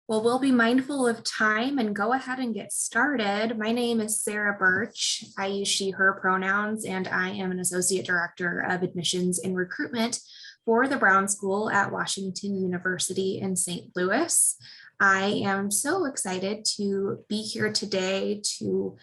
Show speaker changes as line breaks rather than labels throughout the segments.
Well, we'll be mindful of time and go ahead and get started. My name is Sarah Birch. I use she, her pronouns, and I am an Associate Director of Admissions and Recruitment for the Brown School at Washington University in St. Louis. I am so excited to be here today to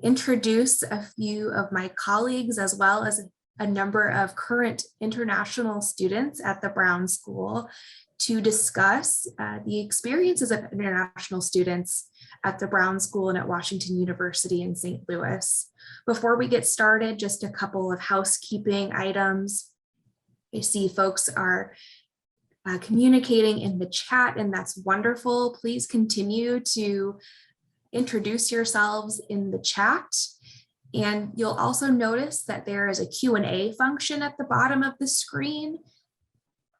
introduce a few of my colleagues as well as a number of current international students at the Brown School to discuss the experiences of international students at the Brown School and at Washington University in St. Louis. Before we get started, just a couple of housekeeping items. I see folks are communicating in the chat, and that's wonderful. Please continue to introduce yourselves in the chat. And you'll also notice that there is a Q&A function at the bottom of the screen.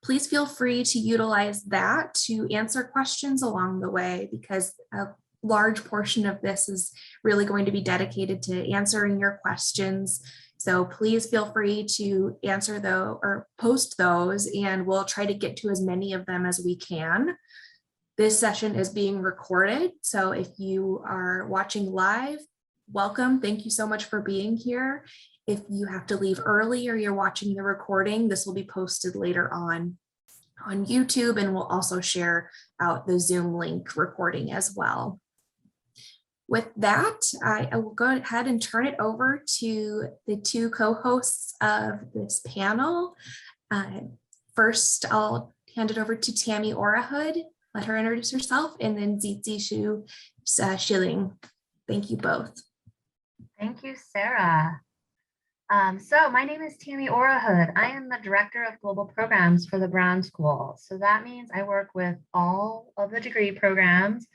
Please feel free to utilize that to answer questions along the way, because a large portion of this is really going to be dedicated to answering your questions. So please feel free to answer those or post those, and we'll try to get to as many of them as we can. This session is being recorded, so if you are watching live, welcome. Thank you so much for being here. If you have to leave early or you're watching the recording, this will be posted later on YouTube, and we'll also share out the Zoom link recording as well. With that, I will go ahead and turn it over to the two co-hosts of this panel. First, I'll hand it over to Tammy Orahood. Let her introduce herself, and then Zizi Shu Schilling. Thank you both.
Thank you, Sarah. So my name is Tammy Orahood. I am the Director of Global Programs for the Brown School. So that means I work with all of the degree programs.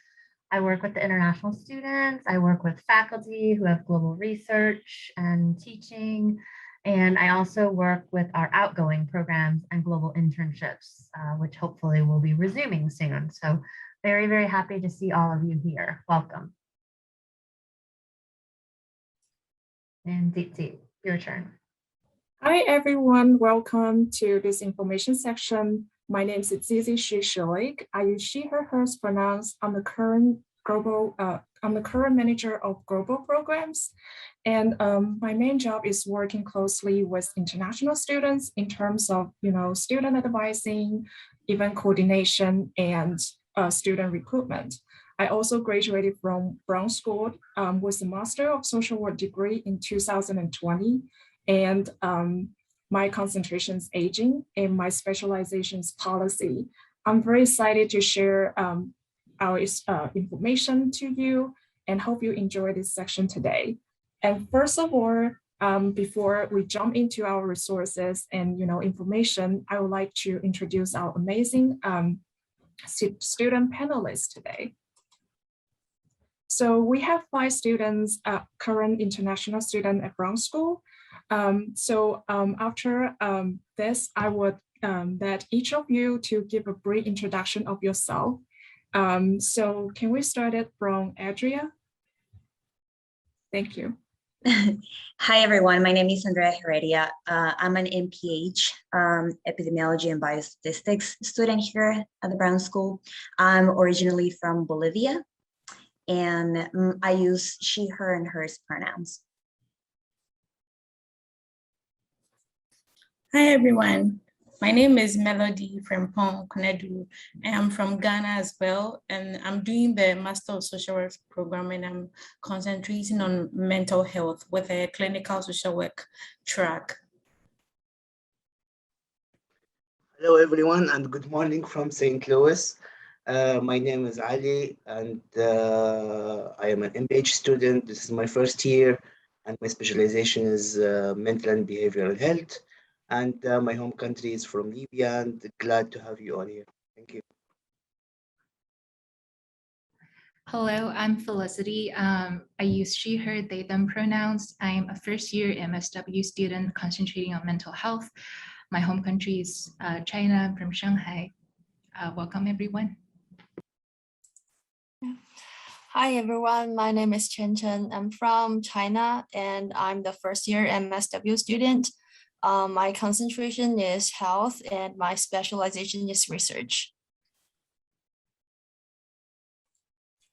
I work with the international students. I work with faculty who have global research and teaching. And I also work with our outgoing programs and global internships, which hopefully will be resuming soon. So very, very happy to see all of you here. Welcome. And Zizi, your turn.
Hi, everyone. Welcome to this information section. My name is Zizi Shu. I use she, her, hers pronouns. I'm the current manager of global programs. And my main job is working closely with international students in terms of, student advising, event coordination, and student recruitment. I also graduated from Brown School with a Master of Social Work degree in 2020. And my concentration is aging and my specialization is policy. I'm very excited to share our information to you and hope you enjoy this section today. And first of all, before we jump into our resources and information, I would like to introduce our amazing student panelists today. So we have 5 students, current international student at Brown School. After this, I would let each of you to give a brief introduction of yourself. So can we start it from Adria? Thank you.
Hi, everyone. My name is Andrea Heredia. I'm an MPH, Epidemiology and Biostatistics student here at the Brown School. I'm originally from Bolivia, and I use she, her, and hers pronouns.
Hi, everyone. My name is Melody Frimpong Konedu. I am from Ghana as well, and I'm doing the Master of Social Work program, and I'm concentrating on mental health with a clinical social work track.
Hello, everyone, and good morning from St. Louis. My name is Ali, and I am an MPH student. This is my first year, and my specialization is mental and behavioral health. And my home country is from Libya, and glad to have you all here. Thank you.
Hello, I'm Felicity. I use she, her, they, them pronouns. I'm a first-year MSW student concentrating on mental health. My home country is China. I'm from Shanghai. Welcome, everyone.
Hi, everyone. My name is Chen Chen. I'm from China, and I'm the first-year MSW student. My concentration is health, and my specialization is research.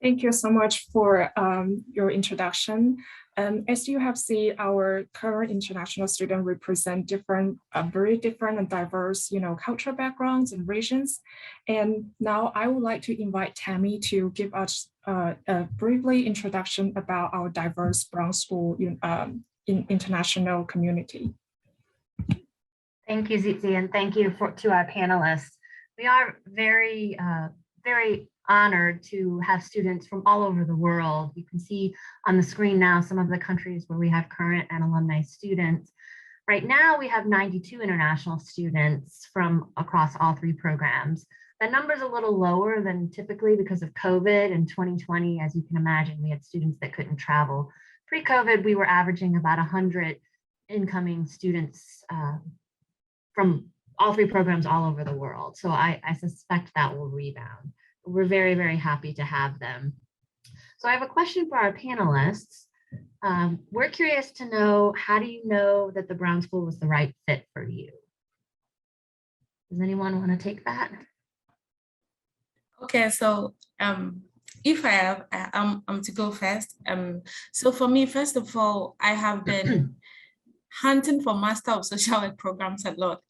Thank you so much for your introduction. As you have seen, our current international students represent different, very different and diverse, cultural backgrounds and regions. And now I would like to invite Tammy to give us a briefly introduction about our diverse Brown School in international community.
Thank you, Zizi, and thank you to our panelists. We are very, very honored to have students from all over the world. You can see on the screen now some of the countries where we have current and alumni students. Right now, we have 92 international students from across all 3 programs. That number is a little lower than typically because of COVID. In 2020, as you can imagine, we had students that couldn't travel. Pre-COVID, we were averaging about 100 incoming students from all 3 programs all over the world. So I suspect that will rebound. We're very, very happy to have them. So I have a question for our panelists. We're curious to know, how do you know that the Brown School was the right fit for you? Does anyone want to take that?
Okay, so if I have, I'm to go first. So for me, first of all, I have been hunting for Master of Social Work programs a lot.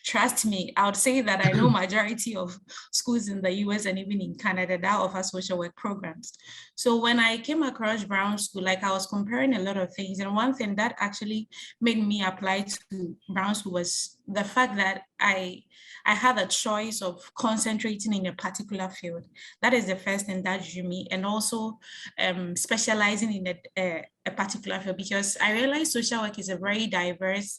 Trust me, I would say that I know majority of schools in the US and even in Canada that offer social work programs. So when I came across Brown School, like I was comparing a lot of things, and one thing that actually made me apply to Brown School was the fact that I had a choice of concentrating in a particular field. That is the first thing that drew me, and also specializing in a particular field, because I realized social work is a very diverse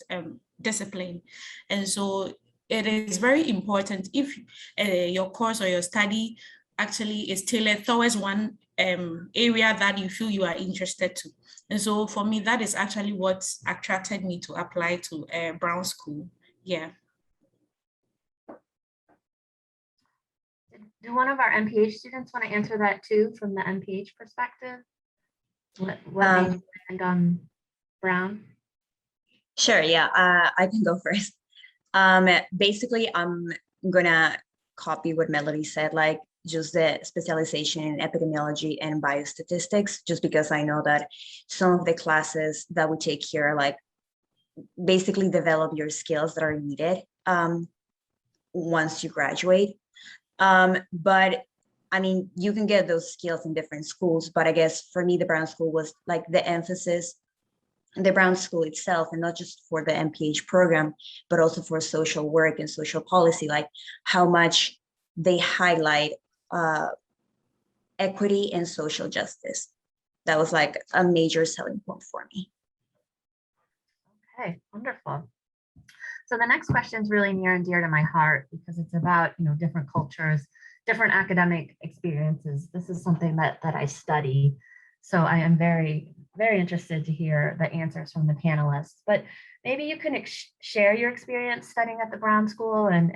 discipline. And so it is very important if your course or your study actually is tailored towards one area that you feel you are interested to. And so for me, that is actually what attracted me to apply to Brown School. Yeah.
Do one of our MPH students want to answer that too, from the MPH perspective? What made you land on Brown?
Sure, yeah, I can go first. Basically, I'm gonna copy what Melody said, like just the specialization in epidemiology and biostatistics, just because I know that some of the classes that we take here, like basically develop your skills that are needed once you graduate. But I mean, you can get those skills in different schools, but I guess for me, the Brown School was like the emphasis, the Brown School itself, and not just for the MPH program, but also for social work and social policy, like how much they highlight equity and social justice. That was like a major selling point for me.
Okay, wonderful. So the next question is really near and dear to my heart, because it's about, different cultures, different academic experiences. This is something that I study. So I am very, very interested to hear the answers from the panelists. But maybe you can share your experience studying at the Brown School and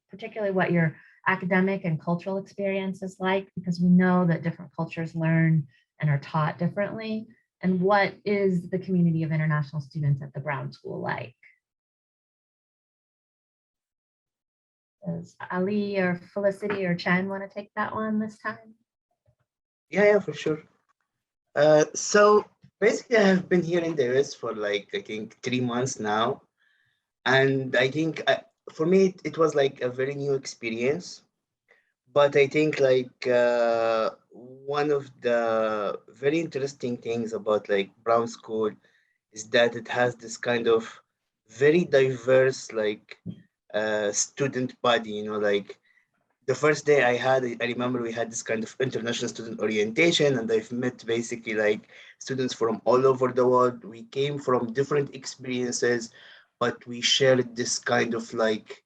particularly what your academic and cultural experience is like, because we know that different cultures learn and are taught differently. And what is the community of international students at the Brown School like? Does Ali or Felicity or Chen want to take that one this time?
Yeah, for sure. So basically, I have been here in the US for like, I think 3 months now. And I think for me, it was like a very new experience. But I think like one of the very interesting things about like Brown School is that it has this kind of very diverse like student body, like the first day I remember we had this kind of international student orientation, and I've met basically like students from all over the world. We came from different experiences, but we shared this kind of like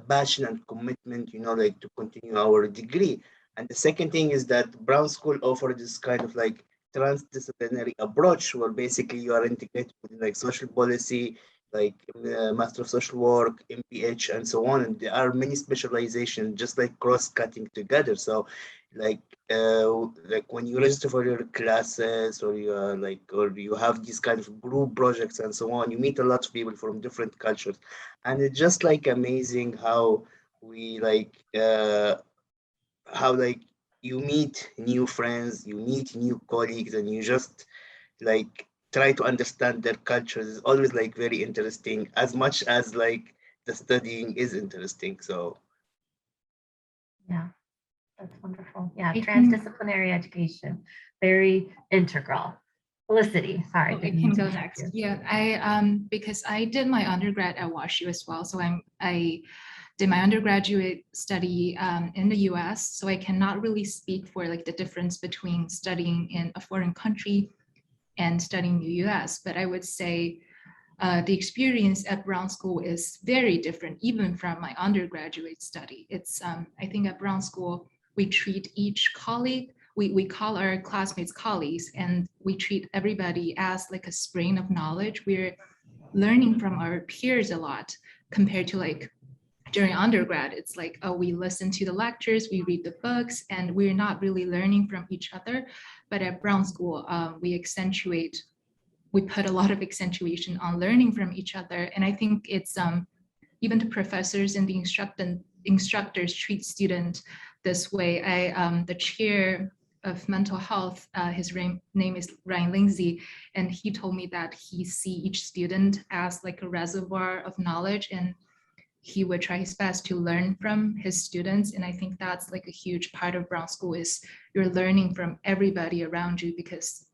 passion and commitment, like to continue our degree. And the second thing is that Brown School offered this kind of like transdisciplinary approach where basically you are integrated with like social policy, like Master of Social Work, MPH, and so on. And there are many specializations just like cross-cutting together. So like when you register for your classes, or you are or you have these kind of group projects and so on, you meet a lot of people from different cultures. And it's just like amazing how we how you meet new friends, you meet new colleagues, and you just like try to understand their cultures. Is always like very interesting, as much as like the studying is interesting. So
Yeah, that's wonderful. Yeah,
I think-
transdisciplinary education, very integral. Felicity, sorry.
Oh, I
didn't
can
mean to
go
interrupt
next.
you.
Yeah, because I did my undergrad at WashU as well, so I did my undergraduate study in the US, so I cannot really speak for like the difference between studying in a foreign country and studying in the US, but I would say the experience at Brown School is very different, even from my undergraduate study. It's, I think at Brown School, we treat each colleague, we call our classmates colleagues, and we treat everybody as like a spring of knowledge. We're learning from our peers a lot compared to like during undergrad. It's like, oh, we listen to the lectures, we read the books, and we're not really learning from each other. But at Brown School, we put a lot of accentuation on learning from each other. And I think it's even the professors and the instructors treat students this way. The chair of mental health, his name is Ryan Lindsay, and he told me that he see each student as like a reservoir of knowledge, and he would try his best to learn from his students. And I think that's like a huge part of Brown School, is you're learning from everybody around you, because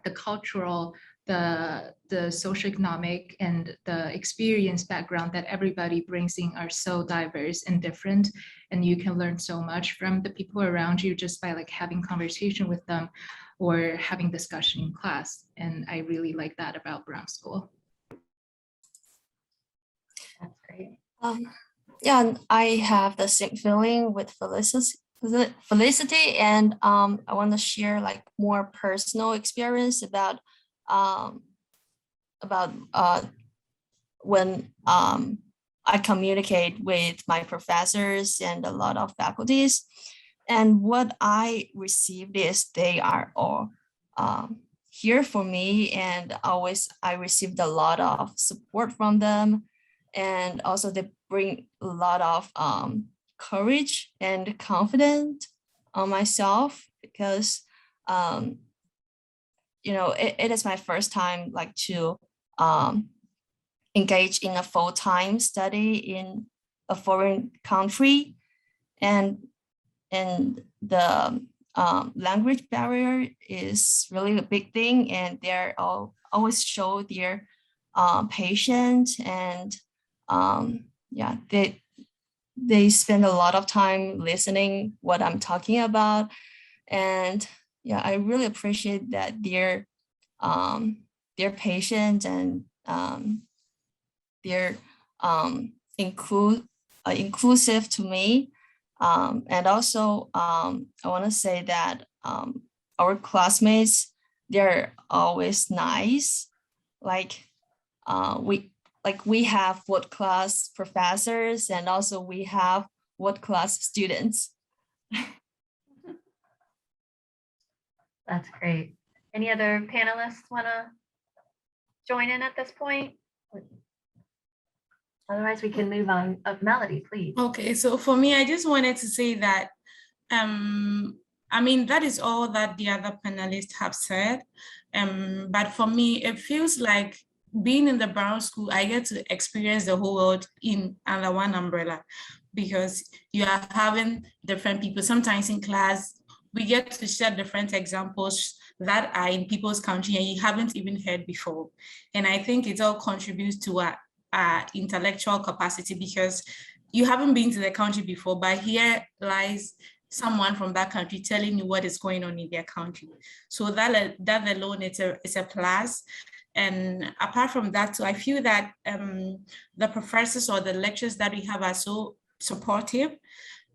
the cultural, the socioeconomic, and the experience background that everybody brings in are so diverse and different, and you can learn so much from the people around you just by like having conversation with them or having discussion in class. And I really like that about Brown School.
That's great.
Yeah, and I have the same feeling with Felicity, and I want to share like more personal experience about when I communicate with my professors and a lot of faculties, and what I received is they are all here for me, and always I received a lot of support from them, and also they bring a lot of courage and confidence on myself, because it is my first time like to engage in a full-time study in a foreign country, and the language barrier is really a big thing, and they're always show their patience, and yeah, they spend a lot of time listening what I'm talking about. And yeah, I really appreciate that they're patient, and they're inclusive to me. And also I want to say that our classmates, they're always nice. Like we have world class professors, and also we have world class students.
That's great. Any other panelists want to join in at this point? Otherwise, we can move on. Melody, please.
Okay, so for me, I just wanted to say that, I mean, that is all that the other panelists have said. But for me, it feels like being in the Brown School, I get to experience the whole world in under one umbrella, because you are having different people. Sometimes in class, we get to share different examples that are in people's country and you haven't even heard before. And I think it all contributes to our intellectual capacity, because you haven't been to the country before, but here lies someone from that country telling you what is going on in their country. So that alone is a plus. And apart from that, so I feel that the professors or the lectures that we have are so supportive.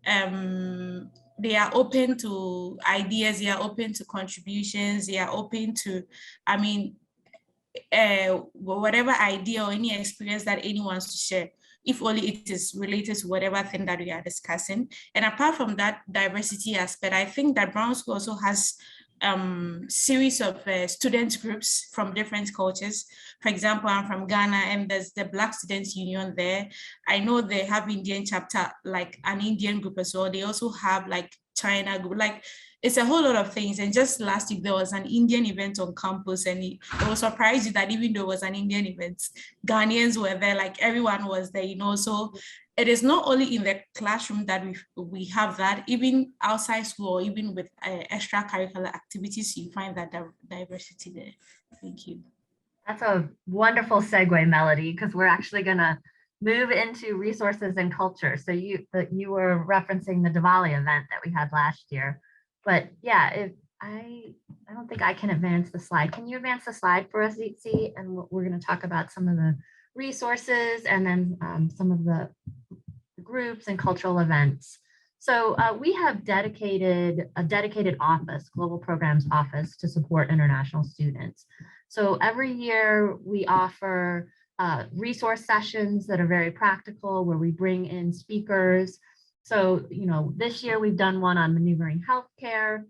They are open to ideas, they are open to contributions, they are open to, I mean, whatever idea or any experience that anyone wants to share, if only it is related to whatever thing that we are discussing. And apart from that diversity aspect, I think that Brown School also has series of student groups from different cultures. For example, I'm from Ghana, and there's the Black Students Union there. I know they have Indian chapter, like an Indian group as well. They also have like China group. Like, it's a whole lot of things. And just last week, there was an Indian event on campus, and it was surprising that even though it was an Indian event, Ghanaians were there, like everyone was there, you know. So it is not only in the classroom that we have that, even outside school, or even with extracurricular activities, you find that diversity there. Thank you.
That's a wonderful segue, Melody, because we're actually going to move into resources and culture. So you were referencing the Diwali event that we had last year. But yeah, if I don't think I can advance the slide. Can you advance the slide for us, Zitzi? And we're going to talk about some of the resources and then some of the groups and cultural events. So we have a dedicated office, Global Programs Office, to support international students. So every year we offer resource sessions that are very practical, where we bring in speakers. So, you know, this year we've done one on maneuvering healthcare,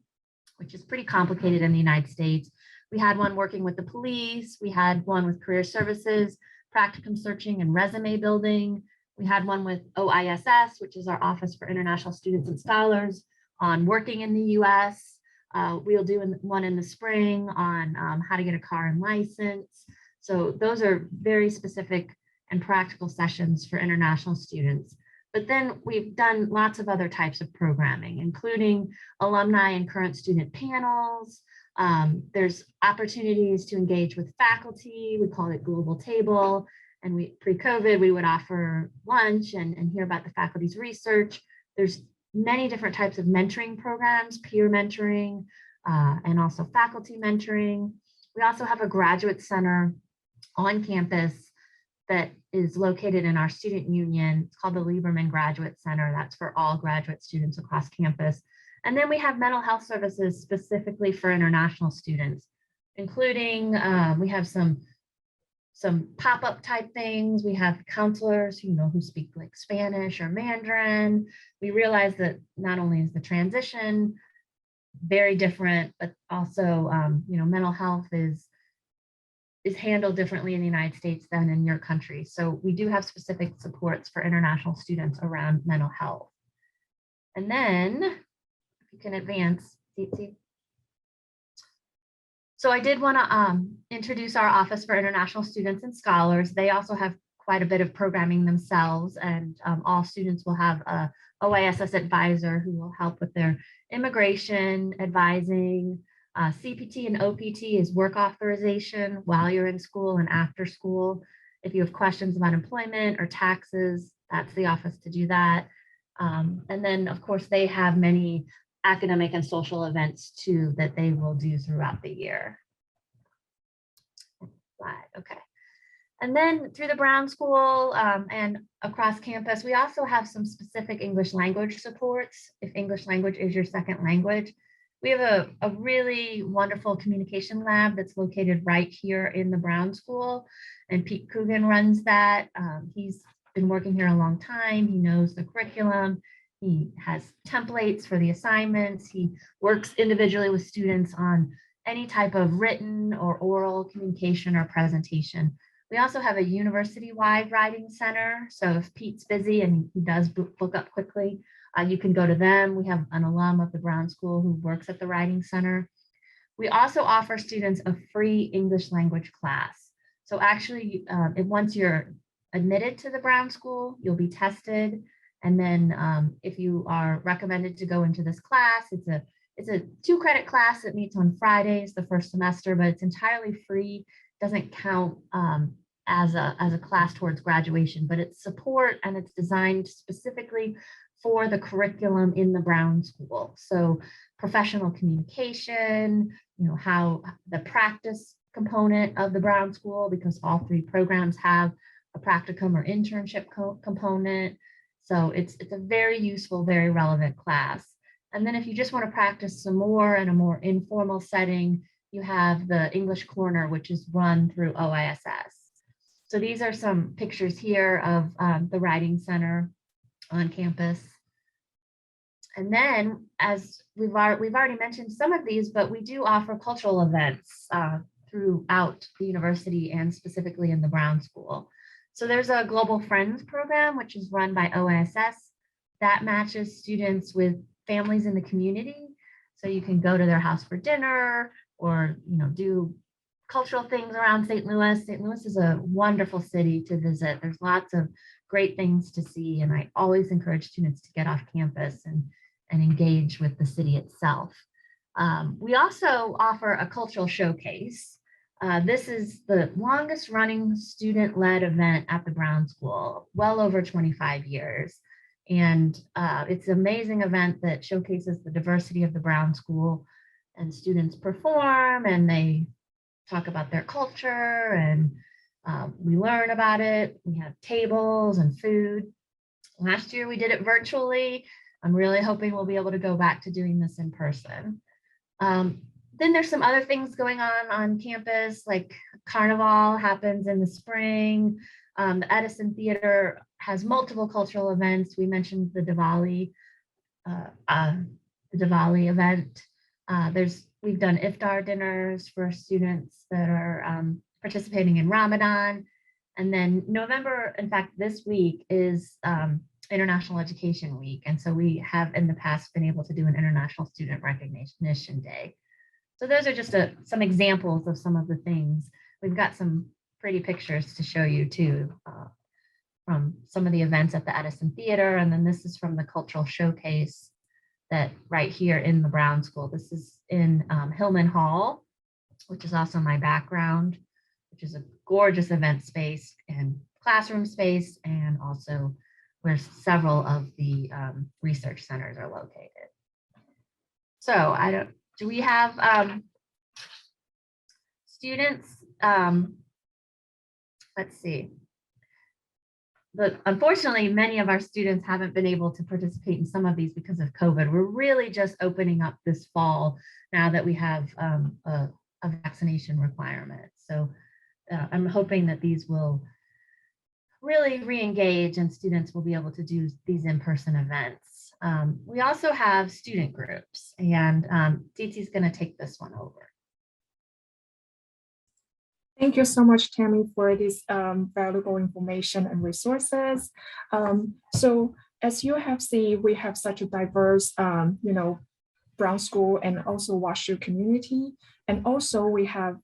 which is pretty complicated in the United States. We had one working with the police. We had one with career services, practicum searching and resume building. We had one with OISS, which is our Office for International Students and Scholars, on working in the US. We'll do one in the spring on how to get a car and license. So those are very specific and practical sessions for international students. But then we've done lots of other types of programming, including alumni and current student panels. There's opportunities to engage with faculty. We call it Global Table. And pre-COVID, we would offer lunch and hear about the faculty's research. There's many different types of mentoring programs, peer mentoring, and also faculty mentoring. We also have a graduate center on campus that is located in our student union. It's called the Lieberman Graduate Center. That's for all graduate students across campus. And then we have mental health services specifically for international students, including we have some pop-up type things. We have counselors who speak like Spanish or Mandarin. We realize that not only is the transition very different, but also mental health is handled differently in the United States than in your country. So we do have specific supports for international students around mental health. And then, if you can advance, Tsitsi. So I did want to introduce our Office for International Students and Scholars. They also have quite a bit of programming themselves, and all students will have a OISS advisor who will help with their immigration advising. CPT and OPT is work authorization while you're in school and after school. If you have questions about employment or taxes, that's the office to do that. And then, of course, they have many academic and social events too that they will do throughout the year. Okay. And then through the Brown School and across campus, we also have some specific English language supports if English language is your second language. We have a really wonderful communication lab that's located right here in the Brown School, and Pete Coogan runs that. He's been working here a long time. He knows the curriculum. He has templates for the assignments. He works individually with students on any type of written or oral communication or presentation. We also have a university-wide writing center. So if Pete's busy and he does book up quickly, you can go to them. We have an alum of the Brown School who works at the Writing Center. We also offer students a free English language class. So actually, once you're admitted to the Brown School, you'll be tested. And then if you are recommended to go into this class, it's a 2-credit class that meets on Fridays the first semester, but it's entirely free. Doesn't count as a class towards graduation, but it's support and it's designed specifically for the curriculum in the Brown School. So professional communication, how the practice component of the Brown School, because all 3 programs have a practicum or internship component. So it's a very useful, very relevant class. And then if you just want to practice some more in a more informal setting, you have the English Corner, which is run through OISS. So these are some pictures here of the Writing Center on campus. And then, as we've already mentioned some of these, but we do offer cultural events throughout the university and specifically in the Brown School. So there's a Global Friends program, which is run by OISS that matches students with families in the community. So you can go to their house for dinner or, do cultural things around St. Louis. St. Louis is a wonderful city to visit. There's lots of great things to see. And I always encourage students to get off campus and engage with the city itself. We also offer a cultural showcase. This is the longest running student-led event at the Brown School, well over 25 years. And it's an amazing event that showcases the diversity of the Brown School, and students perform and they talk about their culture, and we learn about it. We have tables and food. Last year we did it virtually. I'm really hoping we'll be able to go back to doing this in person. Then there's some other things going on campus, like Carnival happens in the spring. The Edison Theater has multiple cultural events. We mentioned the Diwali event. We've done iftar dinners for students that are participating in Ramadan. And then November, in fact, this week is International Education Week. And so we have in the past been able to do an International Student Recognition Day. So those are just some examples of some of the things. We've got some pretty pictures to show you too, from some of the events at the Edison Theater. And then this is from the cultural showcase that right here in the Brown School. This is in Hillman Hall, which is also my background, which is a gorgeous event space and classroom space, and also where several of the research centers are located. So do we have students? Let's see. Unfortunately, many of our students haven't been able to participate in some of these because of COVID. We're really just opening up this fall now that we have a vaccination requirement. So I'm hoping that these will really re-engage and students will be able to do these in-person events. We also have student groups, and Titi's going to take this one over.
Thank you so much, Tammy, for this valuable information and resources. So as you have seen, we have such a diverse, Brown School and also WashU community. And also we have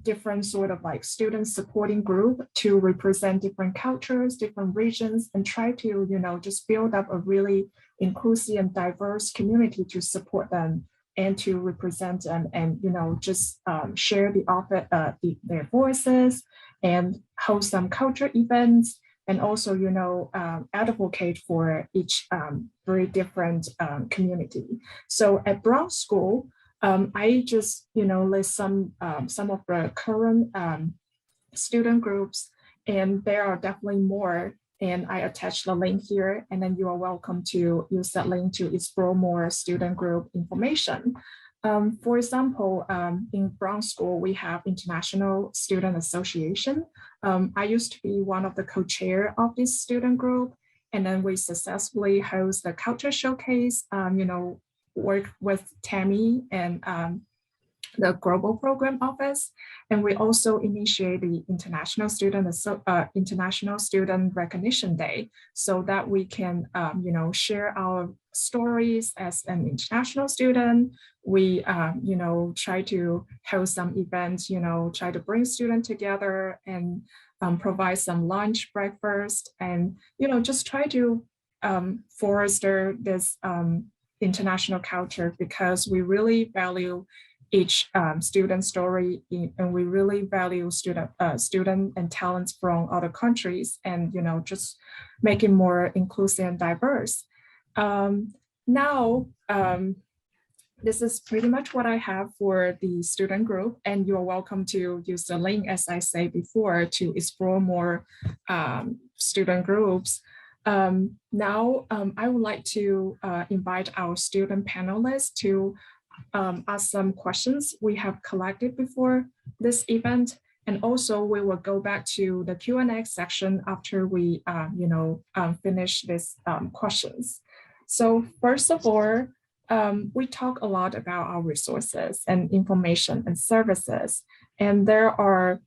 different sort of like student supporting group to represent different cultures, different regions, and try to, just build up a really inclusive and diverse community to support them and to represent them, and just share their voices and host some culture events, and also advocate for each very different community. So at Brown School, I just list some of the current student groups, and there are definitely more. And I attached the link here, and then you are welcome to use that link to explore more student group information. For example, in Brown School, we have International Student Association. I used to be one of the co-chair of this student group, and then we successfully host the culture showcase, work with Tammy and the Global Program Office, and we also initiate the International Student Recognition Day, so that we can, share our stories as an international student. We, try to host some events, try to bring students together and provide some lunch, breakfast, and just try to foster this international culture, because we really value each student story, and we really value student and talents from other countries, and just make it more inclusive and diverse. Now, this is pretty much what I have for the student group, and you're welcome to use the link, as I said before, to explore more student groups. Now, I would like to invite our student panelists to ask some questions we have collected before this event, and also we will go back to the Q&A section after we finish these questions. So first of all, we talk a lot about our resources and information and services, and there are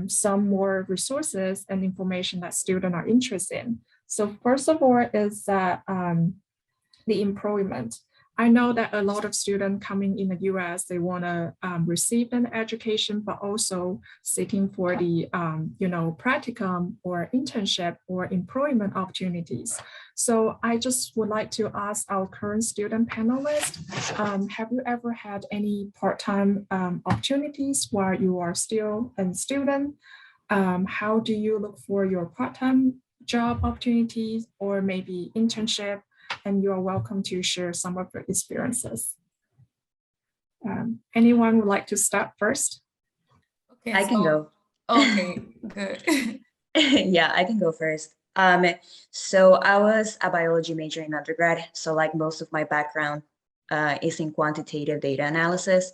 some more resources and information that students are interested in. So first of all is that the employment. I know that a lot of students coming in the US, they want to receive an education, but also seeking for the practicum or internship or employment opportunities. So I just would like to ask our current student panelists, have you ever had any part-time opportunities while you are still a student? How do you look for your part-time job opportunities or maybe internship? And you're welcome to share some of your experiences. Anyone would like to start first?
Okay,
I can go.
Okay, good.
Yeah, I can go first. So I was a biology major in undergrad. So like most of my background is in quantitative data analysis.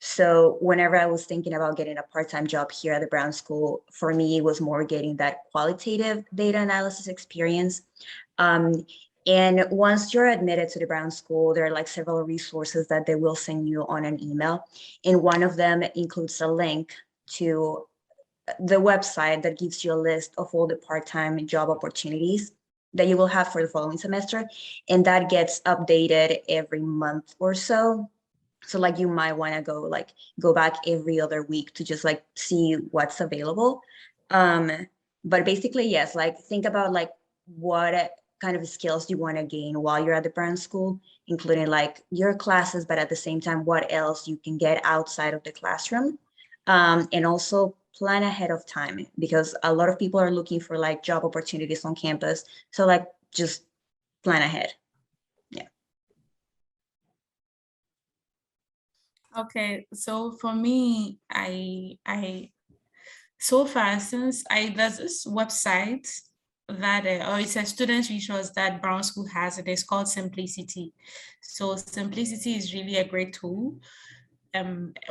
So whenever I was thinking about getting a part-time job here at the Brown School, for me, it was more getting that qualitative data analysis experience. And once you're admitted to the Brown School, there are like several resources that they will send you on an email. And one of them includes a link to the website that gives you a list of all the part-time job opportunities that you will have for the following semester. And that gets updated every month or so. So like you might want to go back every other week to just like see what's available. But basically, yes, like think about like what kind of skills you want to gain while you're at the Brown School, including like your classes, but at the same time, what else you can get outside of the classroom. And also plan ahead of time because a lot of people are looking for like job opportunities on campus. So like just plan ahead. Yeah.
Okay, so for me, I so far since there's this website that or it's a student resource that Brown School has. It is called Simplicity. So Simplicity is really a great tool.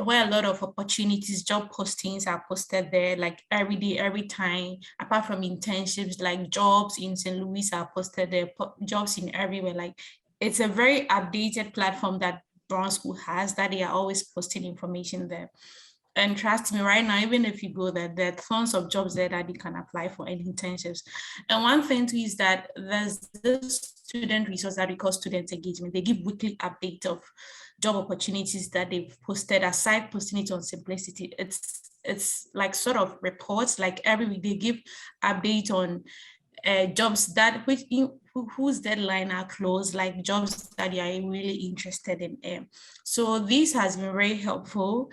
Where a lot of opportunities, job postings are posted there, like every day, every time, apart from internships, like jobs in St. Louis are posted there, jobs in everywhere. Like it's a very updated platform that Brown School has that they are always posting information there. And trust me, right now, even if you go there, there are tons of jobs there that you can apply for and internships. And one thing too is that there's this student resource that we call student engagement. They give weekly update of job opportunities that they've posted, aside posting it on Simplicity. It's like sort of reports, like every week they give update on jobs that whose deadline are closed, like jobs that you are really interested in. So this has been very helpful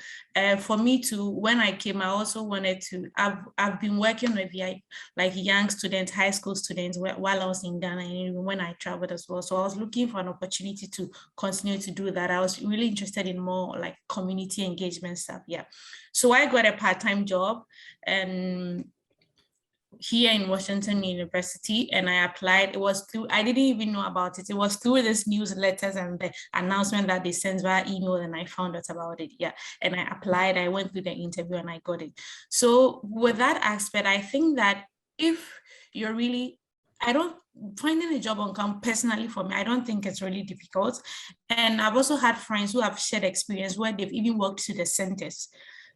for me to, when I came, I also wanted to, I've been working with like young students, high school students while I was in Ghana and even when I traveled as well. So I was looking for an opportunity to continue to do that. I was really interested in more like community engagement stuff. Yeah. So I got a part-time job and here in Washington University, and I applied. It was through, I didn't even know about it. It was through this newsletters and the announcement that they sent via email, and I found out about it. Yeah, and I applied. I went through the interview and I got it. So with that aspect, I think that if you're really, I don't, finding a job on campus personally for me, I don't think it's really difficult. And I've also had friends who have shared experience where they've even worked to the centers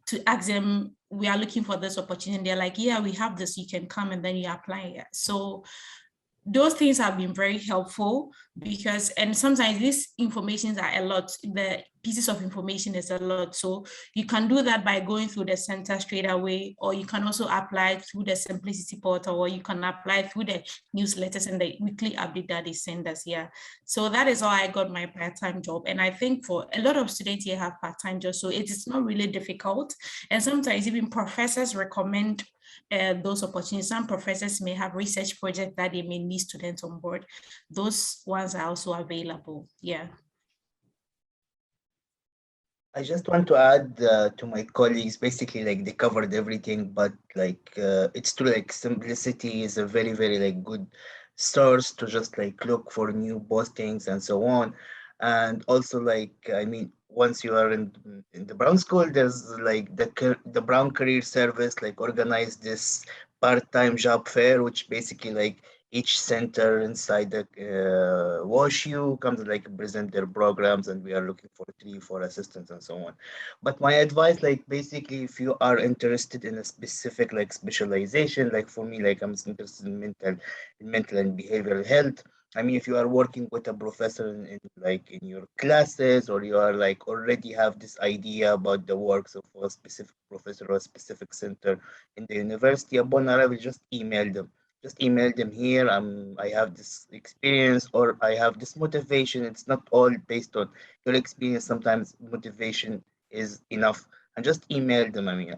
to ask them, we are looking for this opportunity. They're like, yeah, we have this, you can come, and then you apply. So those things have been very helpful because, and sometimes these informations are a lot, the pieces of information is a lot. So you can do that by going through the center straight away, or you can also apply through the Simplicity portal, or you can apply through the newsletters and the weekly update that they send us. Yeah. So that is how I got my part-time job. And I think for a lot of students here have part-time jobs, so it is not really difficult. And sometimes even professors recommend those opportunities. Some professors may have research projects that they may need students on board. Those ones are also available. Yeah.
I just want to add to my colleagues, basically like they covered everything, but like it's true, like Simplicity is a very, very like good source to just like look for new postings and so on. And also like, I mean, once you are in the Brown School, there's like the Brown Career Service like organized this part-time job fair, which basically like each center inside the WashU comes like present their programs, and we are looking for 3, 4 assistants and so on. But my advice, like basically, if you are interested in a specific like specialization, like for me, like I'm interested in mental and behavioral health, I mean, if you are working with a professor in your classes, or you are like already have this idea about the works of a specific professor or a specific center in the university, upon arrival, just email them. Just email them here. I have this experience, or I have this motivation. It's not all based on your experience. Sometimes motivation is enough, and just email them. I mean,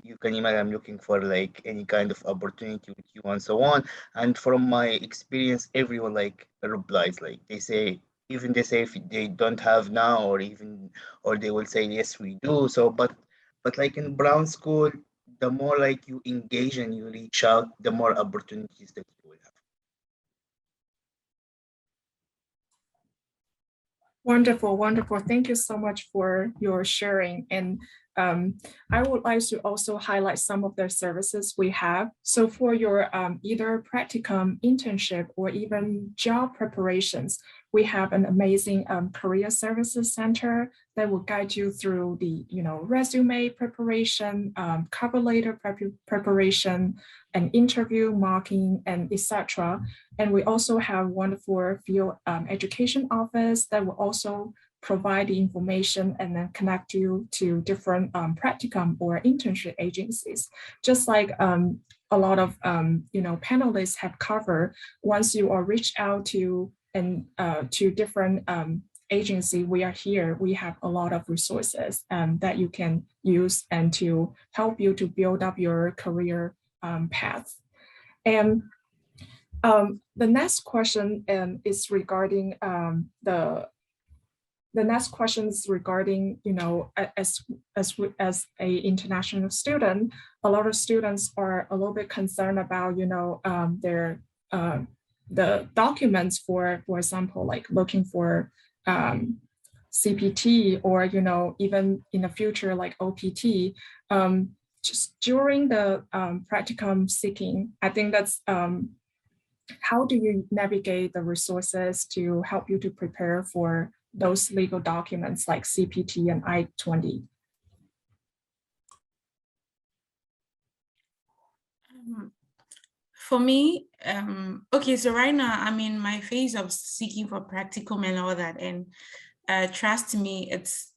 you can email, I'm looking for like any kind of opportunity with you and so on. And from my experience, everyone like replies, like they say if they don't have now, or they will say yes we do. So but like in Brown School, the more like you engage and you reach out, the more opportunities that you will have.
Wonderful, wonderful. Thank you so much for your sharing. And I would like to also highlight some of the services we have. So for your either practicum, internship, or even job preparations, we have an amazing career services center that will guide you through the resume preparation, cover letter preparation, and interview marking, and etc. And we also have wonderful field education office that will also provide the information and then connect you to different practicum or internship agencies. Just like a lot of panelists have covered, once you are reached out to different agency, we are here. We have a lot of resources that you can use and to help you to build up your career path. And the next question is regarding the next question is regarding, as a international student, a lot of students are a little bit concerned about, their the documents for example, like looking for CPT, or even in the future like OPT. Just during the practicum seeking, I think that's how do you navigate the resources to help you to prepare for those legal documents like CPT and I-20?
For me, okay, so right now I'm in my phase of seeking for practicum and all that, and trust me, it's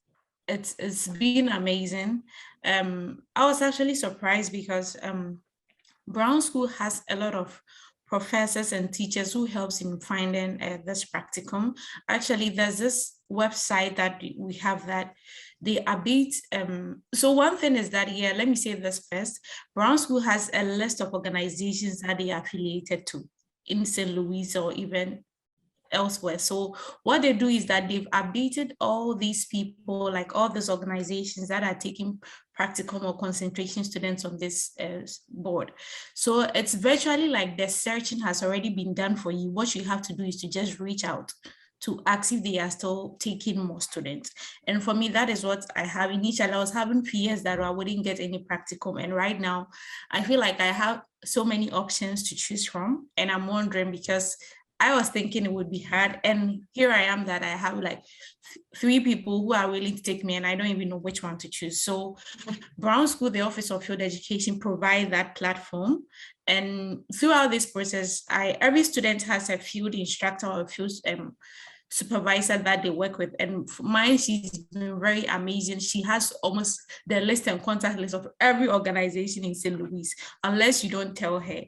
been amazing. I was actually surprised because Brown School has a lot of professors and teachers who helps in finding this practicum. Actually, there's this website that we have that they update. So one thing is that, yeah, let me say this first. Brown School has a list of organizations that they are affiliated to in St. Louis or even elsewhere. So what they do is that they've updated all these people, like all these organizations that are taking practicum or concentration students on this board. So it's virtually like the searching has already been done for you. What you have to do is to just reach out to ask if they are still taking more students. And for me, that is what I have. Initially, I was having fears that I wouldn't get any practicum. And right now, I feel like I have so many options to choose from. And I'm wondering, because I was thinking it would be hard, and here I am that I have like 3 people who are willing to take me, and I don't even know which one to choose. So Brown School, the Office of Field Education, provide that platform. And throughout this process, every student has a field instructor or a field supervisor that they work with, and mine, she's been very amazing. She has almost the list and contact list of every organization in St. Louis, unless you don't tell her.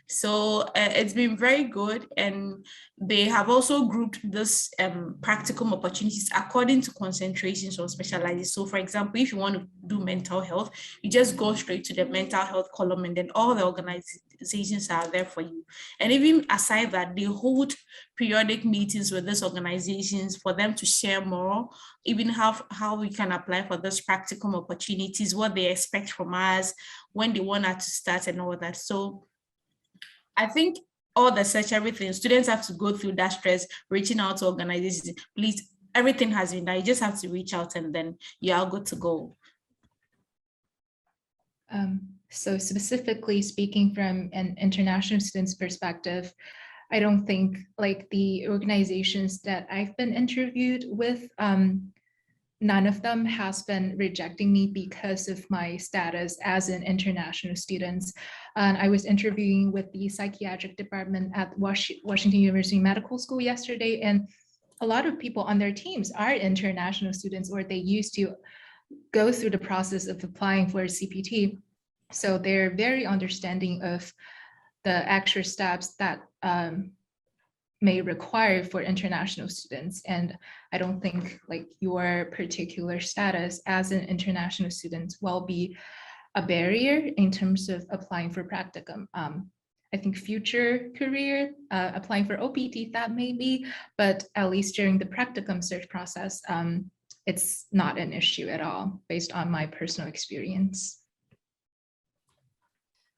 So it's been very good, and they have also grouped this practicum opportunities according to concentrations or specializes. So for example, if you want to do mental health, you just go straight to the mental health column, and then all the organizations are there for you. And even aside that, they hold periodic meetings with these organizations for them to share more, even how we can apply for this practicum opportunities, what they expect from us, when they want us to start and all that. So I think all the search, everything, students have to go through that stress, reaching out to organizations. Please, everything has been done. You just have to reach out and then you are good to go.
So specifically speaking from an international student's perspective, I don't think like the organizations that I've been interviewed with, none of them has been rejecting me because of my status as an international student. And I was interviewing with the psychiatric department at Washington University Medical School yesterday, and a lot of people on their teams are international students, or they used to go through the process of applying for a CPT. So they're very understanding of the extra steps that may require for international students. And I don't think like your particular status as an international student will be a barrier in terms of applying for practicum. I think future career, applying for OPT, that may be, but at least during the practicum search process, it's not an issue at all based on my personal experience.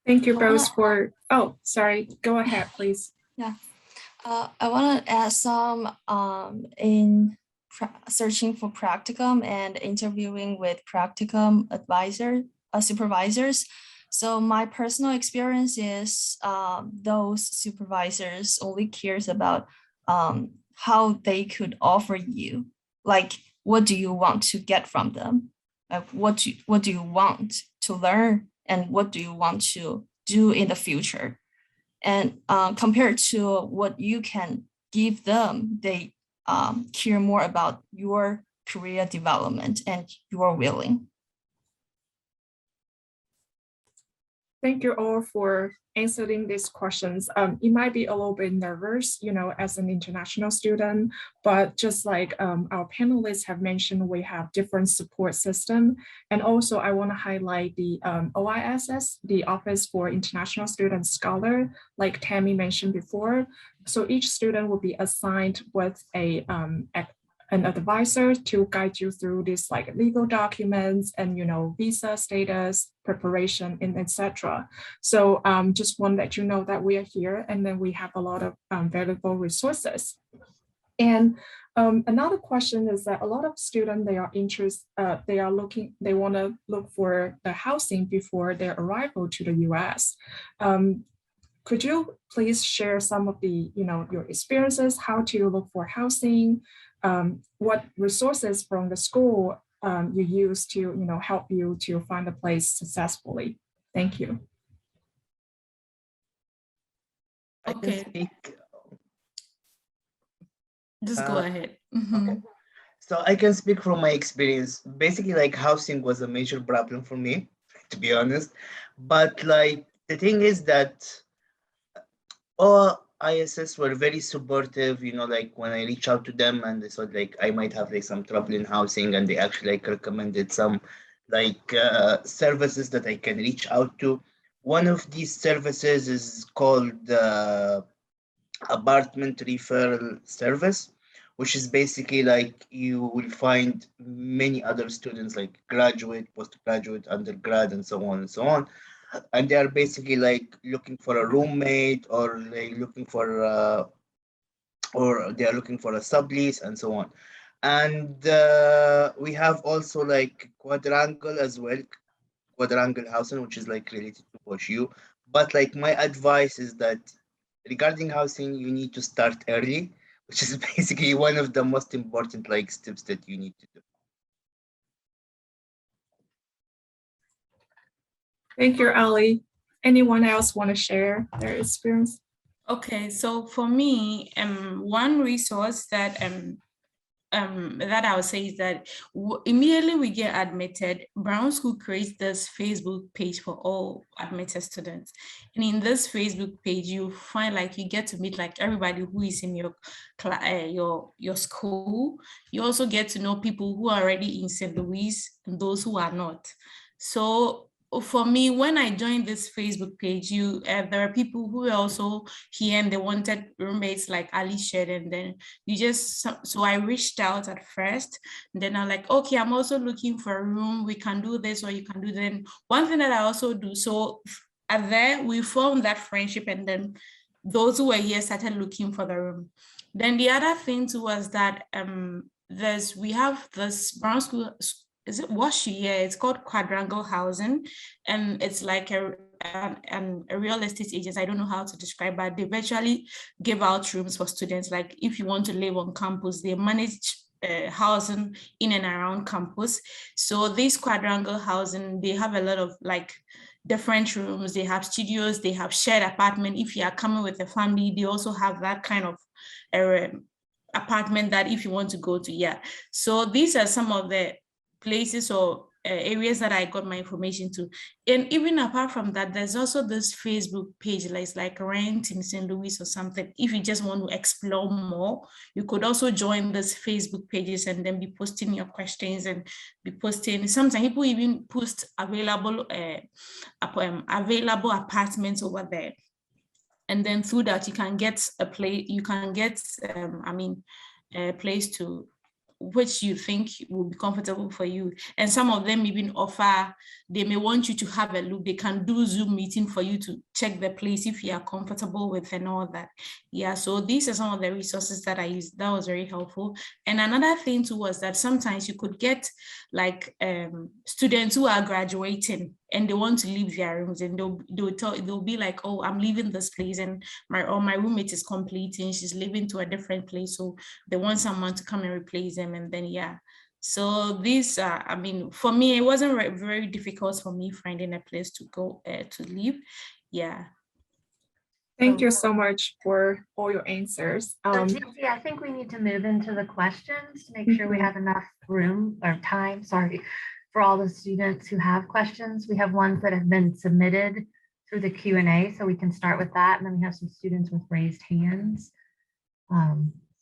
Thank you both for, oh, sorry, go ahead, please.
Yeah, I want to add some in searching for practicum and interviewing with practicum supervisors. So my personal experience is those supervisors only cares about how they could offer you, like what do you want to get from them, like what do you want to learn, and what do you want to do in the future. And compared to what you can give them, they care more about your career development and your willing.
Thank you all for answering these questions. You might be a little bit nervous, as an international student, but just like our panelists have mentioned, we have different support system. And also I want to highlight the OISS, the Office for International Student Scholar, like Tammy mentioned before. So each student will be assigned with an advisor to guide you through these like legal documents and visa status preparation and etc. So just want to let you know that we are here, and then we have a lot of valuable resources. And another question is that a lot of students, they want to look for the housing before their arrival to the US. Could you please share some of the your experiences, how to look for housing? What resources from the school you use to help you to find a place successfully? Thank you.
Okay. Just go ahead.
Okay. So I can speak from my experience. Basically, like housing was a major problem for me, to be honest. But like the thing is that all ISS were very supportive, like when I reach out to them and they thought like I might have like some trouble in housing, and they actually like recommended some like services that I can reach out to. One of these services is called the apartment referral service, which is basically like you will find many other students like graduate, postgraduate, undergrad, and so on and so on. And they are basically like looking for a roommate, or like looking for or they are looking for a sublease and so on. And we have also like quadrangle as well, quadrangle housing, which is like related to WashU. But like my advice is that regarding housing, you need to start early, which is basically one of the most important like steps that you need to do.
Thank you, Ali. Anyone else want to share their experience?
Okay, so for me, one resource that that I would say is that immediately we get admitted, Brown School creates this Facebook page for all admitted students. And in this Facebook page, you find like you get to meet like everybody who is in your school. You also get to know people who are already in St. Louis and those who are not. So for me, when I joined this Facebook page, there are people who were also here and they wanted roommates like Ali shared, and then so I reached out at first, and then I'm like, okay, I'm also looking for a room. We can do this, or you can do that. One thing that I also do, so at there we formed that friendship, and then those who were here started looking for the room. Then the other thing too was that we have this Brown School. Is it WashU? Yeah, it's called quadrangle housing, and it's like a real estate agent. I don't know how to describe, but they virtually give out rooms for students. Like if you want to live on campus, they manage housing in and around campus. So this quadrangle housing, they have a lot of like different rooms, they have studios, they have shared apartment. If you are coming with a family, they also have that kind of apartment that if you want to go to, yeah. So these are some of the places or areas that I got my information to. And even apart from that, there's also this Facebook page, like Rent in St. Louis or something. If you just want to explore more, you could also join this Facebook pages and then be posting your questions and be posting. Sometimes people even post available apartments over there. And then through that, you can get a place, you can get, a place to which you think will be comfortable for you. And some of them even offer, they may want you to have a look, they can do Zoom meeting for you to check the place if you are comfortable with and all that. Yeah, so these are some of the resources that I used. That was very helpful. And another thing too was that sometimes you could get like students who are graduating and they want to leave their rooms, and they'll be like, oh, I'm leaving this place and my roommate is completing, she's leaving to a different place, so they want someone to come and replace them. And then yeah, so this for me, it wasn't very difficult for me finding a place to go to live. Yeah.
Thank you so much for all your answers.
So Nancy, I think we need to move into the questions to make sure we have enough room or time, for all the students who have questions. We have ones that have been submitted through the Q&A, so we can start with that. And then we have some students with raised hands.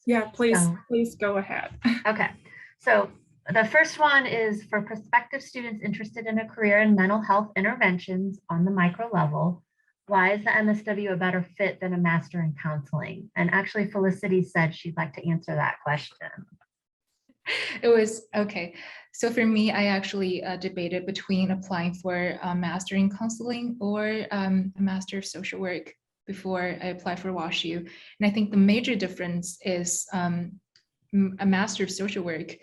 Yeah, please go ahead.
Okay, so the first one is for prospective students interested in a career in mental health interventions on the micro level. Why is the MSW a better fit than a master in counseling? And actually Felicity said she'd like to answer that question.
It was okay. So for me, I actually debated between applying for a master in counseling or a master of social work before I applied for WashU. And I think the major difference is a master of social work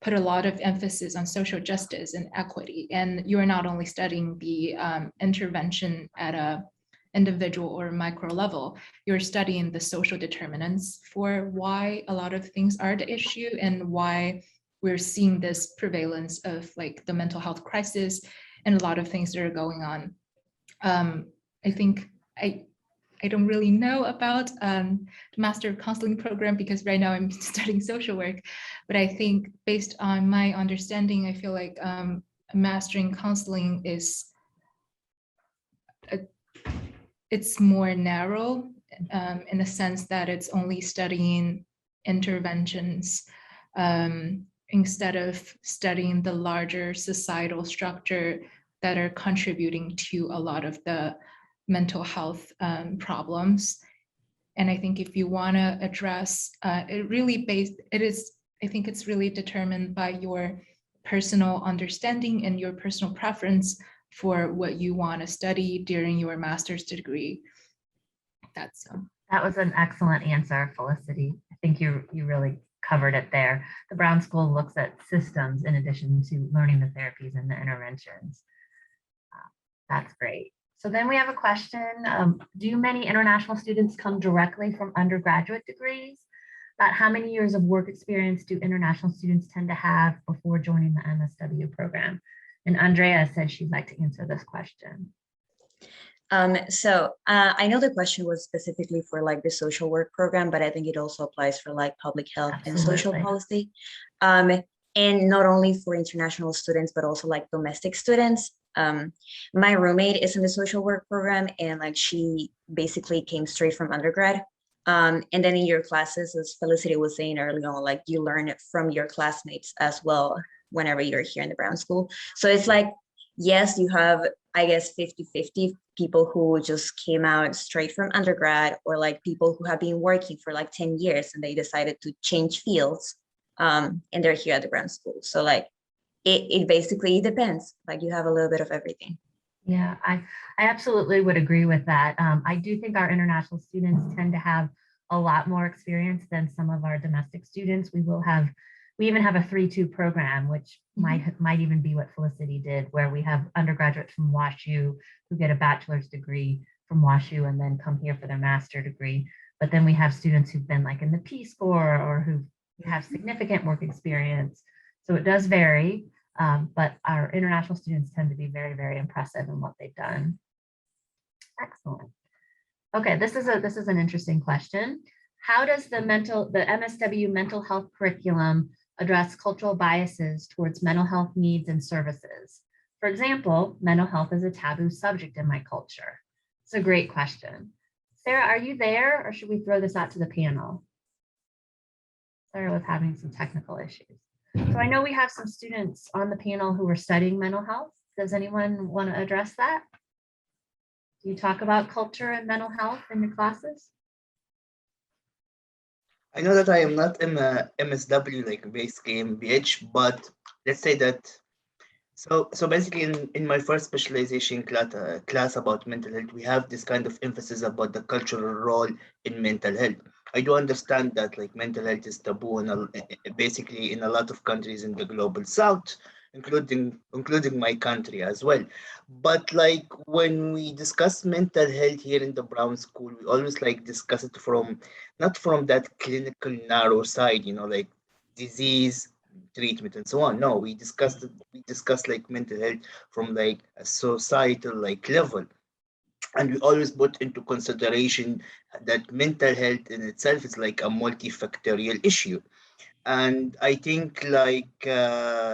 put a lot of emphasis on social justice and equity. And you're not only studying the intervention at a individual or micro level, you're studying the social determinants for why a lot of things are the issue and why we're seeing this prevalence of like the mental health crisis and a lot of things that are going on. I think I don't really know about the Master of Counseling program because right now I'm studying social work, but I think based on my understanding, I feel like a Master in Counseling is it's more narrow in the sense that it's only studying interventions instead of studying the larger societal structure that are contributing to a lot of the mental health problems. And I think if you want to address I think it's really determined by your personal understanding and your personal preference for what you want to study during your master's degree.
That was an excellent answer, Felicity. I think you really covered it there. The Brown School looks at systems in addition to learning the therapies and the interventions. That's great. So then we have a question. Do many international students come directly from undergraduate degrees? About how many years of work experience do international students tend to have before joining the MSW program? And Andrea said she'd like to answer this question.
I know the question was specifically for like the social work program, but I think it also applies for like public health and social policy. And not only for international students, but also like domestic students. My roommate is in the social work program and like she basically came straight from undergrad. And then in your classes, as Felicity was saying earlier on, like you learn it from your classmates as well whenever you're here in the Brown School. So it's like, yes, you have, I guess, 50-50 people who just came out straight from undergrad or like people who have been working for like 10 years and they decided to change fields and they're here at the Brown School. So like, it basically depends. Like you have a little bit of everything.
Yeah, I absolutely would agree with that. I do think our international students tend to have a lot more experience than some of our domestic students. We even have a 3-2 program, which might even be what Felicity did, where we have undergraduates from WashU who get a bachelor's degree from WashU and then come here for their master degree. But then we have students who've been like in the Peace Corps or who've you have significant work experience. So it does vary, but our international students tend to be very, very impressive in what they've done. Excellent. Okay, this is an interesting question. How does the MSW mental health curriculum address cultural biases towards mental health needs and services? For example, mental health is a taboo subject in my culture. It's a great question. Sarah, are you there, or should we throw this out to the panel? Sarah was having some technical issues. So I know we have some students on the panel who are studying mental health. Does anyone want to address that? Do you talk about culture and mental health in your classes?
I know that I am not in a MSW like basically MBH, but let's say that. So basically, in my first specialization class about mental health, we have this kind of emphasis about the cultural role in mental health. I do understand that like mental health is taboo basically in a lot of countries in the global south, including my country as well. But like when we discuss mental health here in the Brown School, we always like discuss it from not from that clinical narrow side, like disease, treatment and so on. No, we discussed like mental health from like a societal like level. And we always put into consideration that mental health in itself is like a multifactorial issue. And I think like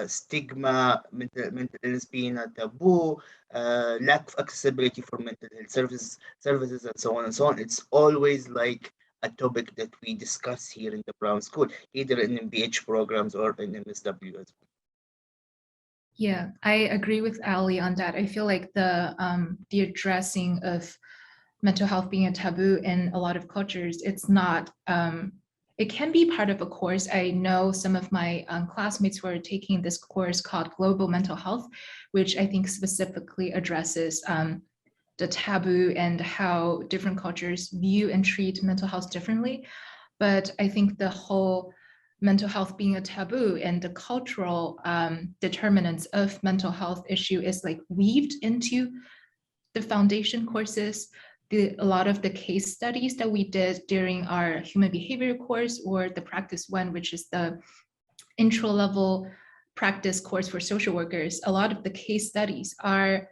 stigma, mental illness being a taboo, lack of accessibility for mental health services and so on and so on. It's always like a topic that we discuss here in the Brown School, either in MBH programs or in MSW as well.
Yeah, I agree with Ali on that. I feel like the addressing of mental health being a taboo in a lot of cultures, it's not, it can be part of a course. I know some of my classmates were taking this course called Global Mental Health, which I think specifically addresses the taboo and how different cultures view and treat mental health differently. But I think the whole mental health being a taboo and the cultural determinants of mental health issue is like weaved into the foundation courses. A lot of the case studies that we did during our human behavior course, or the practice one, which is the intro level practice course for social workers, a lot of the case studies are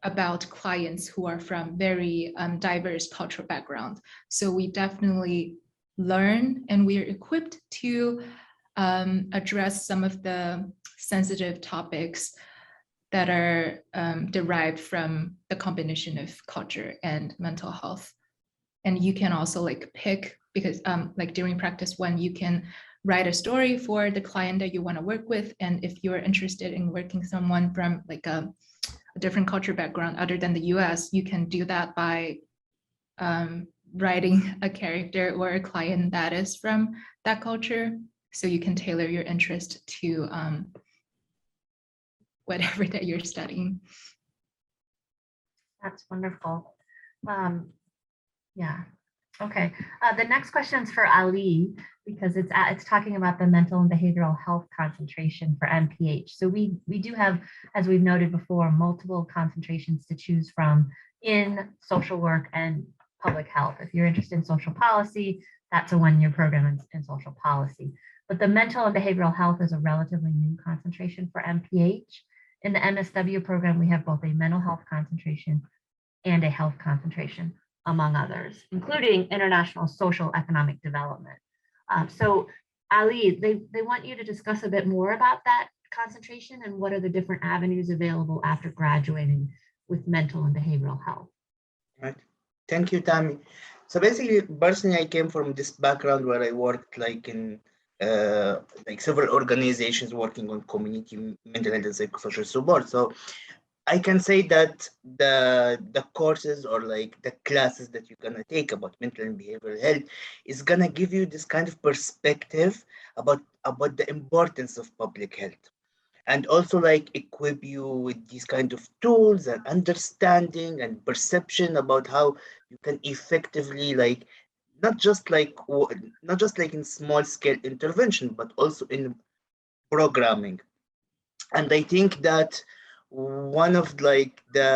about clients who are from very diverse cultural background. So we definitely learn and we are equipped to address some of the sensitive topics that are derived from the combination of culture and mental health. And you can also like pick, because like during practice one, you can write a story for the client that you want to work with. And if you're interested in working someone from like a different culture background other than the US, you can do that by writing a character or a client that is from that culture. So you can tailor your interest to whatever that you're studying.
That's wonderful. Yeah. Okay. The next question is for Ali, because it's talking about the mental and behavioral health concentration for MPH. So we do have, as we've noted before, multiple concentrations to choose from in social work and public health. If you're interested in social policy, that's a one-year program in social policy. But the mental and behavioral health is a relatively new concentration for MPH. In the MSW program, we have both a mental health concentration and a health concentration, among others, including international social economic development. So Ali, they want you to discuss a bit more about that concentration and what are the different avenues available after graduating with mental and behavioral health.
Right. Thank you, Tammy. So basically, personally, I came from this background where I worked like in like several organizations working on community mental health and psychosocial support. So I can say that the courses or like the classes that you're gonna take about mental and behavioral health is gonna give you this kind of perspective about the importance of public health, and also like equip you with these kind of tools and understanding and perception about how you can effectively like not just like in small scale intervention, but also in programming. And I think that one of the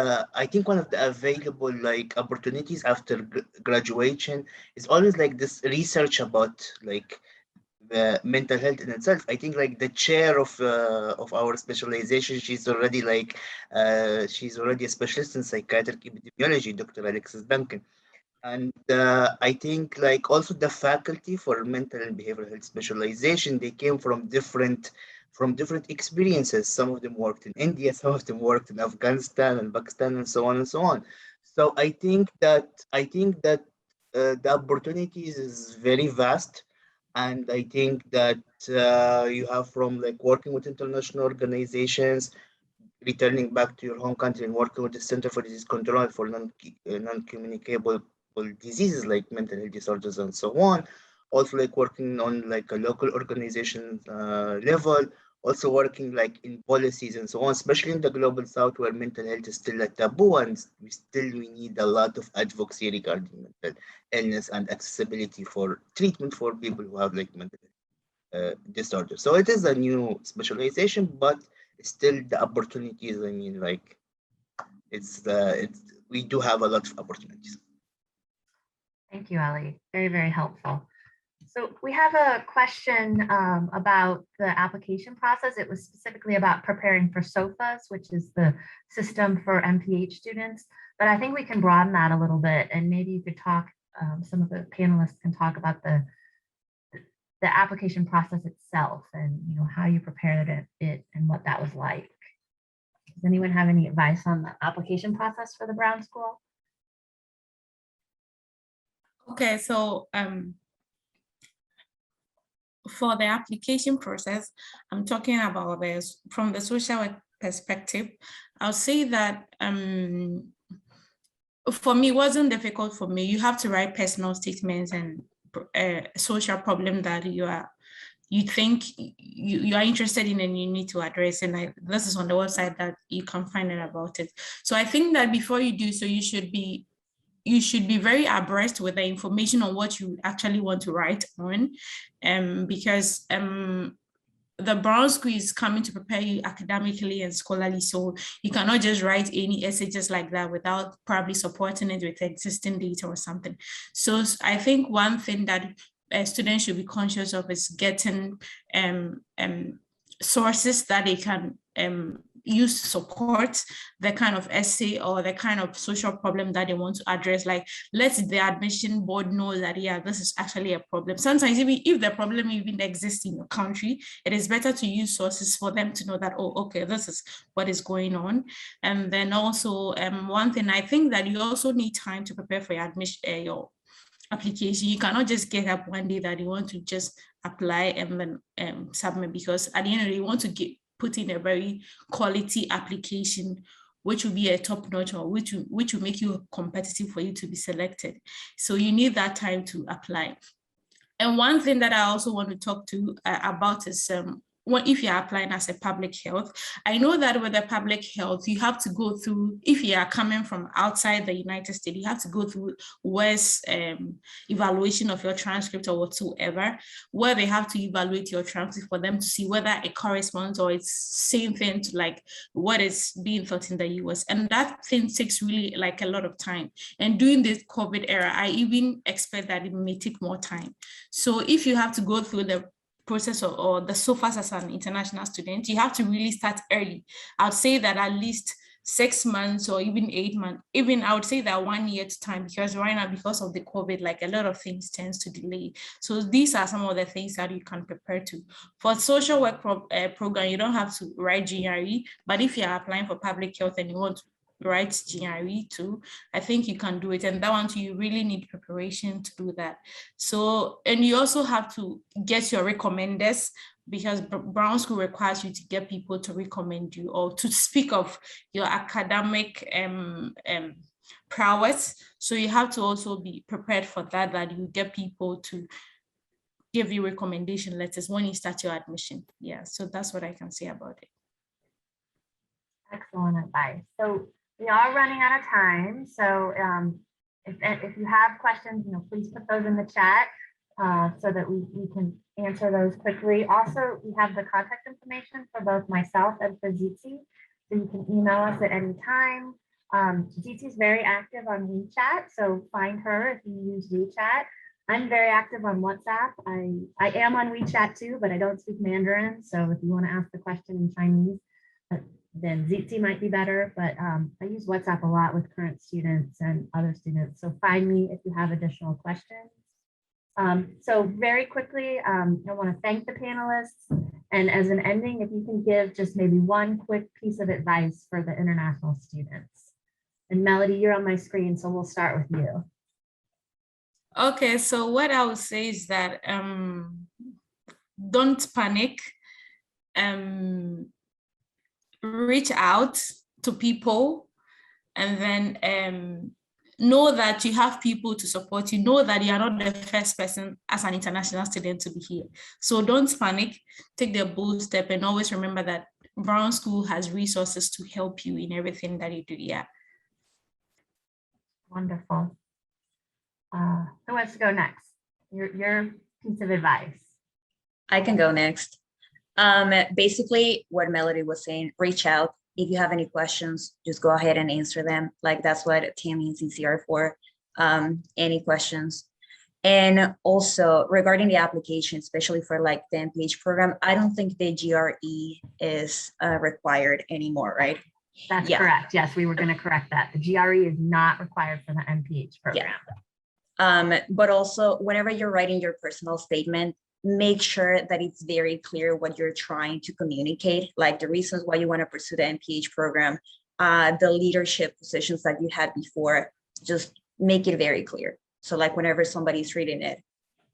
available like opportunities after graduation is always like this research about like mental health in itself. I think like the chair of our specialization, she's already a specialist in psychiatric epidemiology, Dr. Alexis Duncan. And I think like also the faculty for mental and behavioral health specialization, they came from different experiences. Some of them worked in India, some of them worked in Afghanistan and Pakistan, and so on and so on. So I think that the opportunities is very vast, and I think that you have from like working with international organizations, returning back to your home country and working with the Center for Disease Control for non-communicable diseases like mental health disorders and so on. Also, like working on like a local organization level. Also working like in policies and so on, especially in the global south where mental health is still a taboo, and we need a lot of advocacy regarding mental illness and accessibility for treatment for people who have like mental disorder. So it is a new specialization, but still the opportunities. I mean, like it's we do have a lot of opportunities.
Thank you, Ali. Very, very helpful. So we have a question about the application process. It was specifically about preparing for SOFAs, which is the system for MPH students. But I think we can broaden that a little bit, and maybe you could talk, some of the panelists can talk about the application process itself, and how you prepared it and what that was like. Does anyone have any advice on the application process for the Brown School?
Okay, so for the application process, I'm talking about this from the social work perspective. I'll say that for me, it wasn't difficult for me. You have to write personal statements and social problem that you think you are interested in and you need to address, and this is on the website that you can find out about it. So I think that before you do so, you should be very abreast with the information on what you actually want to write on, because the Brown School is coming to prepare you academically and scholarly, so you cannot just write any essay just like that without probably supporting it with existing data or something. So I think one thing that students should be conscious of is getting sources that they can use to support the kind of essay or the kind of social problem that they want to address. Like, let the admission board know that, yeah, this is actually a problem. Sometimes even if the problem even exists in your country, it is better to use sources for them to know that, oh, okay, this is what is going on. And then also one thing, I think that you also need time to prepare for your admission, your application. You cannot just get up one day that you want to just apply and then submit, because at the end of the day, you want to put in a very quality application, which will be a top notch, or which will make you competitive for you to be selected. So you need that time to apply. And one thing that I also want to talk to about is if you're applying as a public health. I know that with the public health, you have to go through, if you are coming from outside the United States, you have to go through WES evaluation of your transcript or whatsoever, where they have to evaluate your transcript for them to see whether it corresponds or it's same thing to like what is being taught in the US. And that thing takes really like a lot of time. And during this COVID era, I even expect that it may take more time. So if you have to go through the process or the SOFAs as an international student, you have to really start early. I'd say that at least 6 months or even 8 months, even I would say that 1 year's time, because right now, because of the COVID, like a lot of things tends to delay. So these are some of the things that you can prepare to. For social work program, you don't have to write GRE, but if you're applying for public health and you want to write GRE too, I think you can do it. And that one too, you really need preparation to do that. So, and you also have to get your recommenders, because Brown School requires you to get people to recommend you or to speak of your academic prowess. So you have to also be prepared for that, that you get people to give you recommendation letters when you start your admission. Yeah, so that's what I can say about it.
Excellent advice. So we are running out of time. So if you have questions, please put those in the chat so that we can answer those quickly. Also, we have the contact information for both myself and for Ziti. So you can email us at any time. Ziti is very active on WeChat, so find her if you use WeChat. I'm very active on WhatsApp. I am on WeChat too, but I don't speak Mandarin. So if you want to ask the question in Chinese, then Ziti might be better. But I use WhatsApp a lot with current students and other students. So find me if you have additional questions. So very quickly, I want to thank the panelists. And as an ending, if you can give just maybe one quick piece of advice for the international students. And Melody, you're on my screen, so we'll start with you.
Okay, so what I would say is that don't panic. Reach out to people, and then know that you have people to support you. Know that you are not the first person as an international student to be here. So don't panic, take the bold step, and always remember that Brown School has resources to help you in everything that you do. Yeah.
Wonderful. Who wants to go next? Your piece of advice.
I can go next. Basically what Melody was saying, reach out. If you have any questions, just go ahead and answer them. Like that's what Tammy and CC are for. Any questions. And also regarding the application, especially for like the MPH program, I don't think the GRE is required anymore, right?
That's correct. Yes, we were going to correct that. The GRE is not required for the MPH program.
Yeah. But also whenever you're writing your personal statement, make sure that it's very clear what you're trying to communicate, like the reasons why you want to pursue the MPH program, the leadership positions that you had before, just make it very clear. So like whenever somebody's reading it,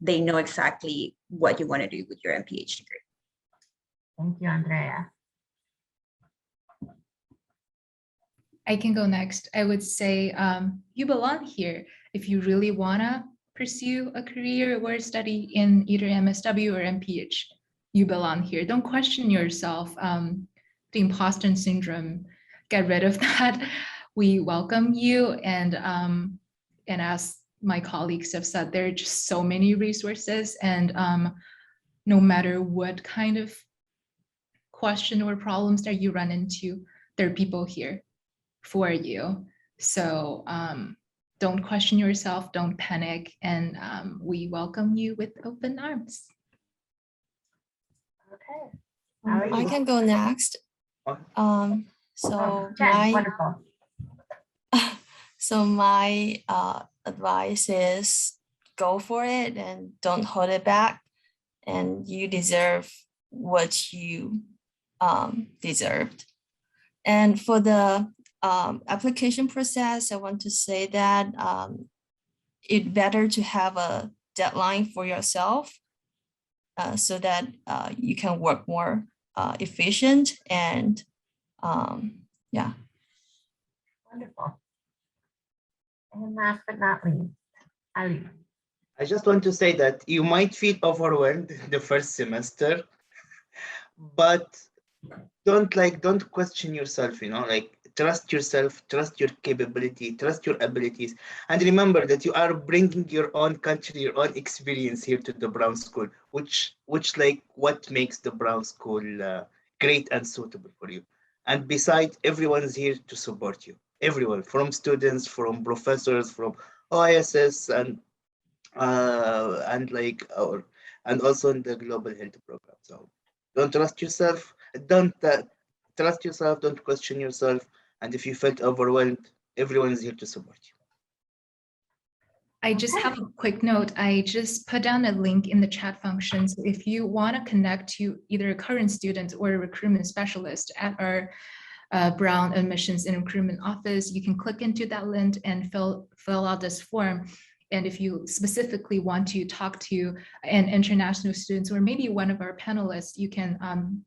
they know exactly what you want to do with your MPH degree.
Thank you, Andrea.
I can go next. I would say you belong here. If you really want to pursue a career or study in either MSW or MPH, you belong here. Don't question yourself. The imposter syndrome, get rid of that. We welcome you. And as my colleagues have said, there are just so many resources, and no matter what kind of question or problems that you run into, there are people here for you. So don't question yourself, don't panic, and we welcome you with open arms.
Okay.
I can go next.
Wonderful.
So my advice is go for it and don't hold it back. And you deserve what you deserved. And for the application process, I want to say that it's better to have a deadline for yourself so that you can work more efficient and yeah.
Wonderful. And last but not least, Ali.
I just want to say that you might feel overwhelmed the first semester, but don't question yourself, trust yourself, trust your capability, trust your abilities, and remember that you are bringing your own country, your own experience here to the Brown School, which like what makes the Brown School great and suitable for you. And besides, everyone's here to support you. Everyone, from students, from professors, from OISS, and also in the global health program. So don't trust yourself. Don't trust yourself. Don't question yourself. And if you felt overwhelmed, everyone is here to support you.
I just have a quick note. I just put down a link in the chat function. So if you want to connect to either a current student or a recruitment specialist at our Brown Admissions and Recruitment Office, you can click into that link and fill out this form. And if you specifically want to talk to an international student or maybe one of our panelists, you can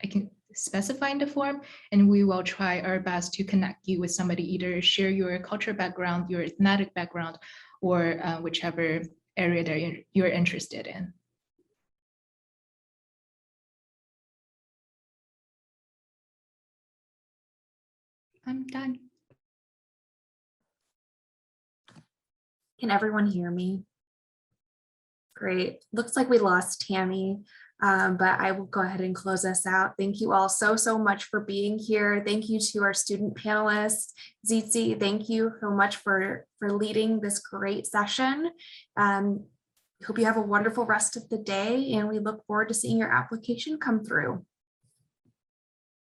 I can specify in the form, and we will try our best to connect you with somebody, either share your cultural background, your ethnic background, or whichever area that you're interested in. I'm done.
Can everyone hear me? Great. Looks like we lost Tammy, but I will go ahead and close us out. Thank you all so much for being here. Thank you to our student panelists. Zitzi, thank you so much for leading this great session. Hope you have a wonderful rest of the day, and we look forward to seeing your application come through.